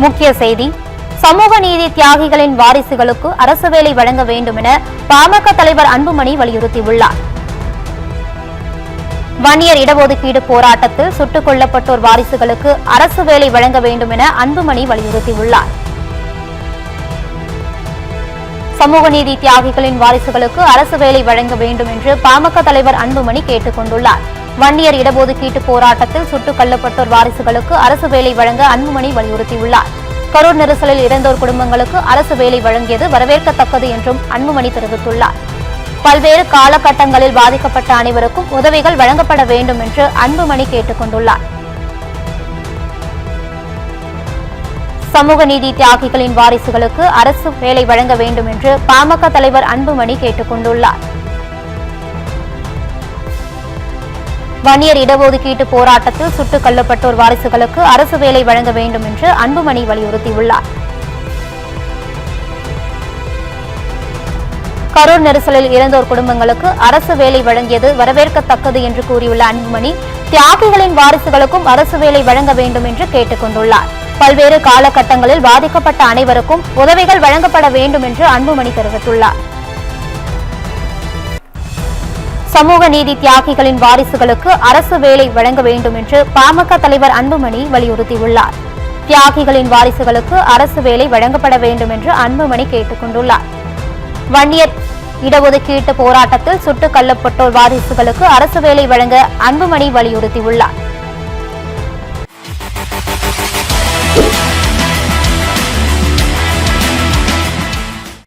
முக்கிய செய்தி: சமூக நீதி தியாகிகளின் வாரிசுகளுக்கு அரசு வேலை வழங்க வேண்டும் என பாமக தலைவர் அன்புமணி வலியுறுத்தியுள்ளார். வன்னியர் இடஒதுக்கீடு போராட்டத்தில் சுட்டுக் கொல்லப்பட்டோர் வாரிசுகளுக்கு அரசு வேலை வழங்க வேண்டும் என அன்புமணி வலியுறுத்தியுள்ளார். சமூக நீதி தியாகிகளின் வாரிசுகளுக்கு அரசு வேலை வழங்க வேண்டும் என்று பாமக தலைவர் அன்புமணி கேட்டுக் கொண்டுள்ளார். வன்னியர் இடஒதுக்கீட்டு போராட்டத்தில் சுட்டுக் கொல்லப்பட்டோர் வாரிசுகளுக்கு அரசு வேலை வழங்க அன்புமணி வலியுறுத்தியுள்ளார். கரூர் நெரிசலில் இறந்தோர் குடும்பங்களுக்கு அரசு வேலை வழங்கியது வரவேற்கத்தக்கது என்றும் அன்புமணி தெரிவித்துள்ளார். பல்வேறு காலகட்டங்களில் பாதிக்கப்பட்ட அனைவருக்கும் உதவிகள் வழங்கப்பட வேண்டும் என்று அன்புமணி கேட்டுக் கொண்டுள்ளார். சமூக நீதி தியாகிகளின் வாரிசுகளுக்கு அரசு வேலை வழங்க வேண்டும் என்று பாமக தலைவர் அன்புமணி கேட்டுக் கொண்டுள்ளார். வன்னியர் இடஒதுக்கீட்டு போராட்டத்தில் சுட்டுக் கொல்லப்பட்டோர் வாரிசுகளுக்கு அரசு வேலை வழங்க வேண்டும் என்று அன்புமணி வலியுறுத்தியுள்ளார். கரூர் நெரிசலில் இறந்தோர் குடும்பங்களுக்கு அரசு வேலை வழங்கியது வரவேற்கத்தக்கது என்று கூறியுள்ள அன்புமணி, தியாகிகளின் வாரிசுகளுக்கும் அரசு வேலை வழங்க வேண்டும் என்று கேட்டுக் கொண்டுள்ளார். பல்வேறு காலகட்டங்களில் பாதிக்கப்பட்ட அனைவருக்கும் உதவிகள் வழங்கப்பட வேண்டும் என்று அன்புமணி தெரிவித்துள்ளார். சமூக நீதி தியாகிகளின் வாரிசுகளுக்கு அரசு வேலை வழங்க வேண்டும் என்று பாமக தலைவர் அன்புமணி வலியுறுத்தியுள்ளார். தியாகிகளின் வாரிசுகளுக்கு அரசு வேலை வழங்கப்பட வேண்டும் என்று அன்புமணி கேட்டுக் கொண்டுள்ளார். வன்னியர் இடஒதுக்கீட்டு போராட்டத்தில் சுட்டுக் கொல்லப்பட்டோர் வாரிசுகளுக்கு அரசு வேலை வழங்க அன்புமணி வலியுறுத்தியுள்ளார்.